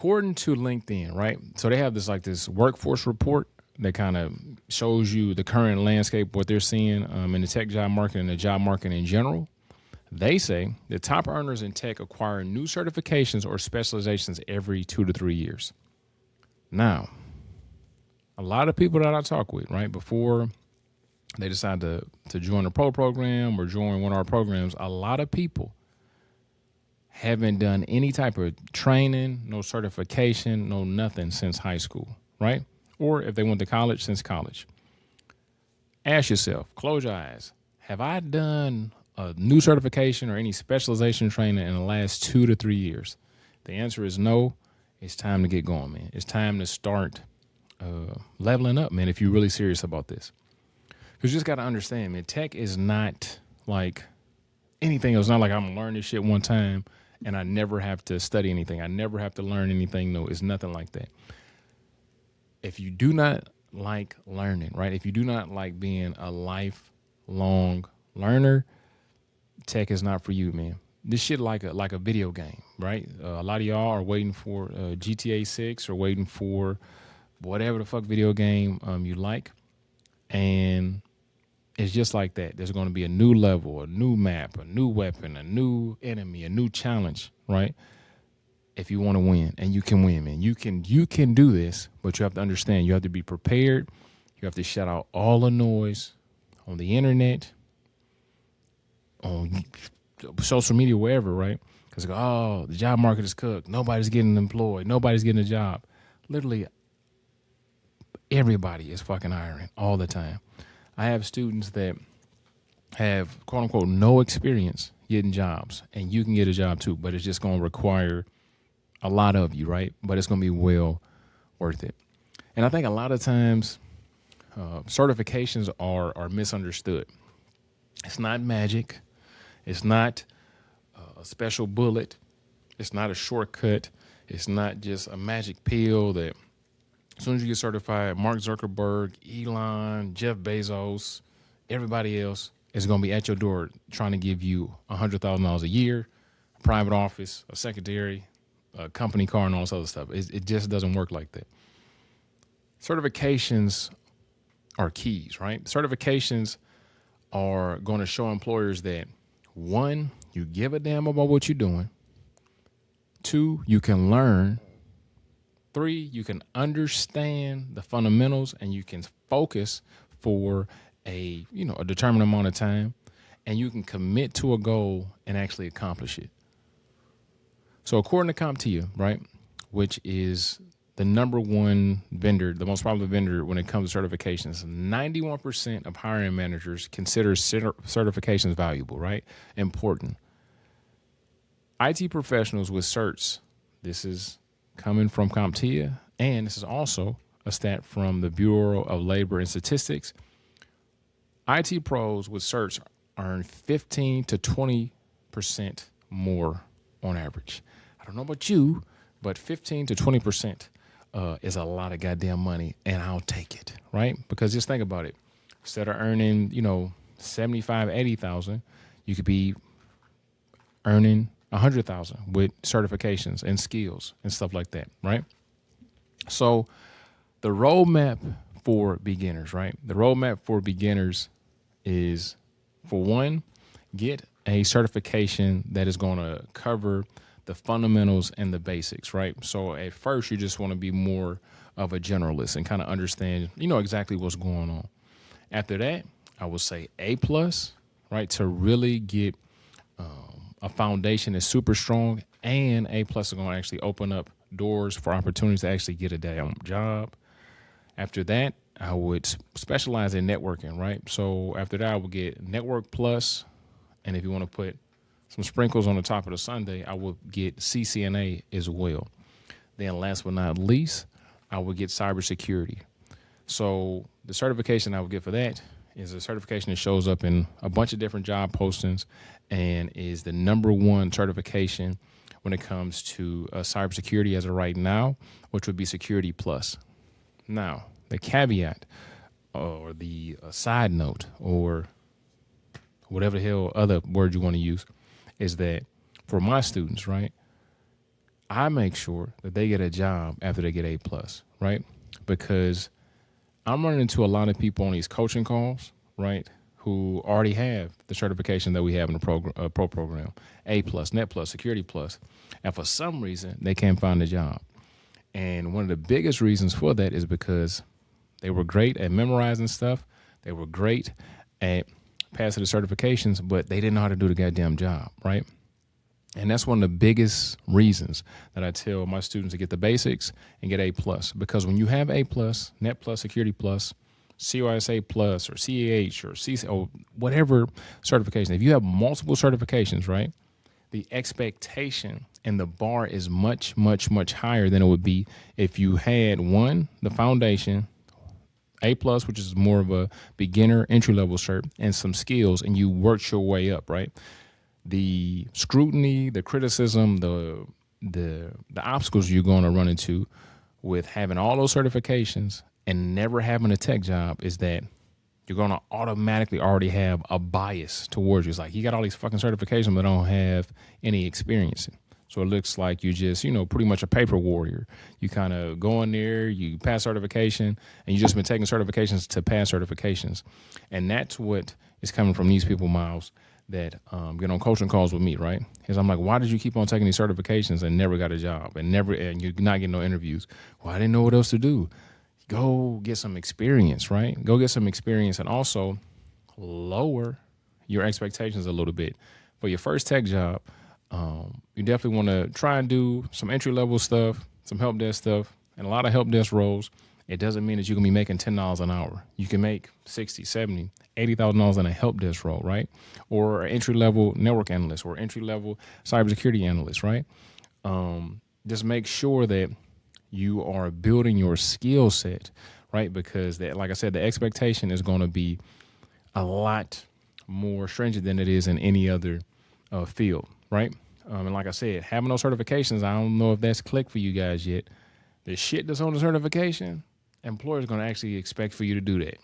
According to LinkedIn, right? So they have this workforce report that kind of shows you the current landscape, what they're seeing in the tech job market and the job market in general. They say the top earners in tech acquire new certifications or specializations every 2 to 3 years. Now, a lot of people that I talk with, right, before they decide to join a pro program or join one of our programs, a lot of people haven't done any type of training, no certification, no nothing since high school, right? Or if they went to college, since college. Ask yourself, close your eyes. Have I done a new certification or any specialization training in the last 2 to 3 years? The answer is no. It's time to get going, man. It's time to start leveling up, man, if you're really serious about this. Because you just got to understand, man, tech is not like anything else. It's not like I'm going to learn this shit one time and I never have to study anything. I never have to learn anything new. It's nothing like that. If you do not like learning, right? If you do not like being a lifelong learner, tech is not for you, man. This shit like a video game, right? A lot of y'all are waiting for GTA 6 or waiting for whatever the fuck video game you like. And it's just like that. There's going to be a new level, a new map, a new weapon, a new enemy, a new challenge, right? If you want to win, and you can win, man. You can do this, but you have to understand. You have to be prepared. You have to shut out all the noise on the internet, on social media, wherever, right? Because oh, the job market is cooked. Nobody's getting employed. Nobody's getting a job. Literally, everybody is fucking hiring all the time. I have students that have quote unquote no experience getting jobs, and you can get a job too, but it's just going to require a lot of you, right? But it's going to be well worth it. And I think a lot of times certifications are misunderstood. It's not magic. It's not a special bullet. It's not a shortcut. It's not just a magic pill that as soon as you get certified, Mark Zuckerberg, Elon, Jeff Bezos, everybody else is going to be at your door trying to give you $100,000 a year, a private office, a secretary, a company car, and all this other stuff. It just doesn't work like that. Certifications are keys, right? Certifications are going to show employers that, one, you give a damn about what you're doing. Two, you can learn. Three, you can understand the fundamentals and you can focus for a determined amount of time, and you can commit to a goal and actually accomplish it. So according to CompTIA, right, which is the number one vendor, the most popular vendor when it comes to certifications, 91% of hiring managers consider certifications valuable, right? Important. IT professionals with certs, this is coming from CompTIA, and this is also a stat from the Bureau of Labor and Statistics. IT pros with certs earn 15 to 20% more on average. I don't know about you, but 15 to 20% is a lot of goddamn money, and I'll take it, right? Because just think about it. Instead of earning, 75, 80,000, you could be earning 100,000 with certifications and skills and stuff like that, right? So the roadmap for beginners, right? The roadmap for beginners is, for one, get a certification that is going to cover the fundamentals and the basics, right? So at first, you just want to be more of a generalist and kind of understand, exactly what's going on. After that, I would say A+, right, to really get a foundation that's super strong, and A+ is going to actually open up doors for opportunities to actually get a damn job. After that, I would specialize in networking, right? So after that, I would get Network Plus, and if you want to put some sprinkles on the top of the sundae, I would get CCNA as well. Then last but not least, I would get cybersecurity. So the certification I would get for that is a certification that shows up in a bunch of different job postings and is the number one certification when it comes to cybersecurity as of right now, which would be Security Plus. Now, the caveat or the side note or whatever the hell other word you want to use is that for my students, right, I make sure that they get a job after they get A plus, right? Because I'm running into a lot of people on these coaching calls, right, who already have the certification that we have in the pro program, A plus, Net plus, Security plus, and for some reason they can't find a job. And one of the biggest reasons for that is because they were great at memorizing stuff, they were great at passing the certifications, but they didn't know how to do the goddamn job, right? And that's one of the biggest reasons that I tell my students to get the basics and get A plus. Because when you have A plus, Net plus, Security plus, COSA plus, or CAH or CC, or whatever certification, if you have multiple certifications, right, the expectation and the bar is much, much, much higher than it would be if you had one, the foundation, A plus, which is more of a beginner entry level cert, and some skills, and you worked your way up, right? The scrutiny, the criticism, the obstacles you're going to run into with having all those certifications and never having a tech job is that you're going to automatically already have a bias towards you. It's like, you got all these fucking certifications but don't have any experience. So it looks like you're just, pretty much a paper warrior. You kind of go in there, you pass certification, and you just been taking certifications to pass certifications. And that's what is coming from these people, Miles, that get on coaching calls with me, right? Because I'm like, why did you keep on taking these certifications and never got a job and you're not getting no interviews? Well, I didn't know what else to do. Go get some experience, right? Go get some experience, and also lower your expectations a little bit. For your first tech job, you definitely want to try and do some entry level stuff, some help desk stuff, and a lot of help desk roles. It doesn't mean that you can be making $10 an hour. You can make $60, $70, $80,000 in a help desk role, right? Or an entry level network analyst or entry level cybersecurity analyst, right? Just make sure that you are building your skill set, right? Because that, like I said, the expectation is going to be a lot more stringent than it is in any other field, right? And like I said, having those certifications, I don't know if that's clicked for you guys yet. The shit that's on the certification, employers going to actually expect for you to do that.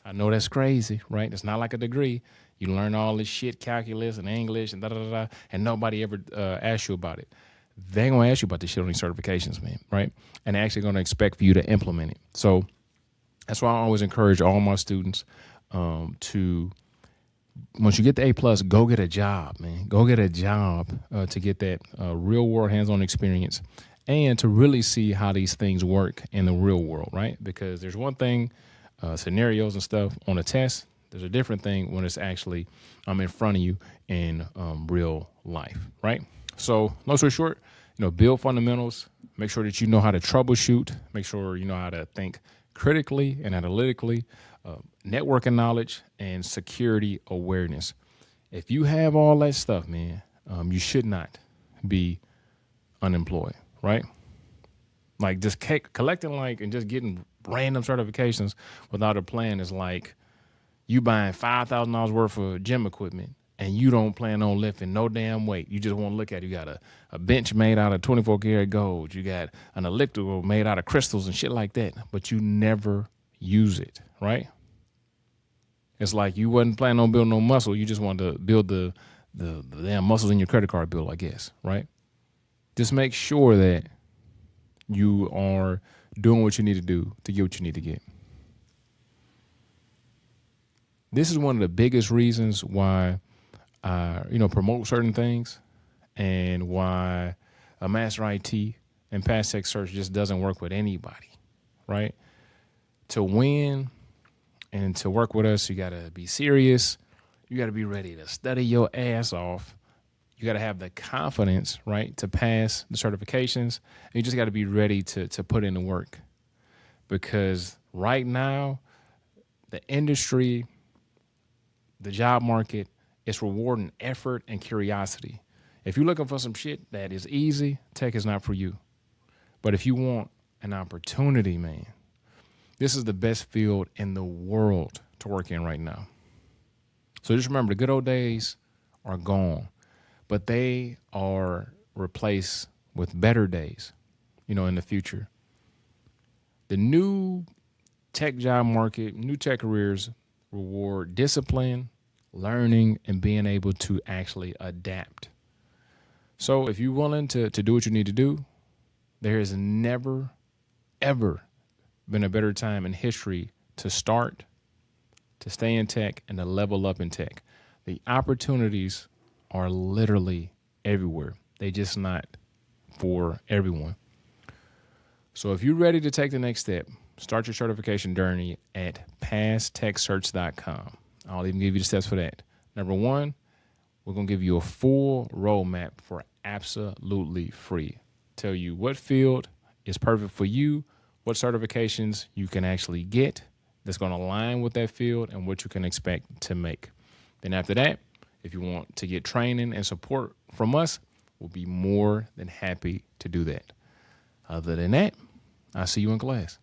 I know that's crazy, right? It's not like a degree. You learn all this shit, calculus and English and da-da-da-da, and nobody ever asks you about it. They're going to ask you about this shit on these certifications, man, right? And they're actually going to expect for you to implement it. So that's why I always encourage all my students to, once you get the A plus, go get a job, man. Go get a job to get that real world hands-on experience and to really see how these things work in the real world, right? Because there's one thing, scenarios and stuff on a test. There's a different thing when it's actually in front of you in real life, right? So long story short, build fundamentals, make sure that you know how to troubleshoot, make sure you know how to think critically and analytically, networking knowledge, and security awareness. If you have all that stuff, man, you should not be unemployed, right? Like just collecting and just getting random certifications without a plan is like you buying $5,000 worth of gym equipment and you don't plan on lifting no damn weight. You just want to look at it. You got a bench made out of 24 karat gold. You got an elliptical made out of crystals and shit like that, but you never use it, right? It's like you wasn't planning on building no muscle. You just wanted to build the damn muscles in your credit card bill, I guess, right? Just make sure that you are doing what you need to do to get what you need to get. This is one of the biggest reasons why I, promote certain things and why a Master I.T. and Past Tech Certs just doesn't work with anybody, right? To win and to work with us, you got to be serious. You got to be ready to study your ass off. You got to have the confidence, right, to pass the certifications. And you just got to be ready to put in the work. Because right now, the industry, the job market, is rewarding effort and curiosity. If you're looking for some shit that is easy, tech is not for you. But if you want an opportunity, man, this is the best field in the world to work in right now. So just remember, the good old days are gone, but they are replaced with better days, in the future. The new tech job market, new tech careers reward discipline, learning, and being able to actually adapt. So if you're willing to do what you need to do, there has never, ever been a better time in history to start, to stay in tech, and to level up in tech. The opportunities are literally everywhere. They just not for everyone. So if you're ready to take the next step, start your certification journey at passtechcerts.com. I'll even give you the steps for that. Number one, we're going to give you a full roadmap for absolutely free. Tell you what field is perfect for you, what certifications you can actually get that's going to align with that field, and what you can expect to make. Then after that, if you want to get training and support from us, we'll be more than happy to do that. Other than that, I'll see you in class.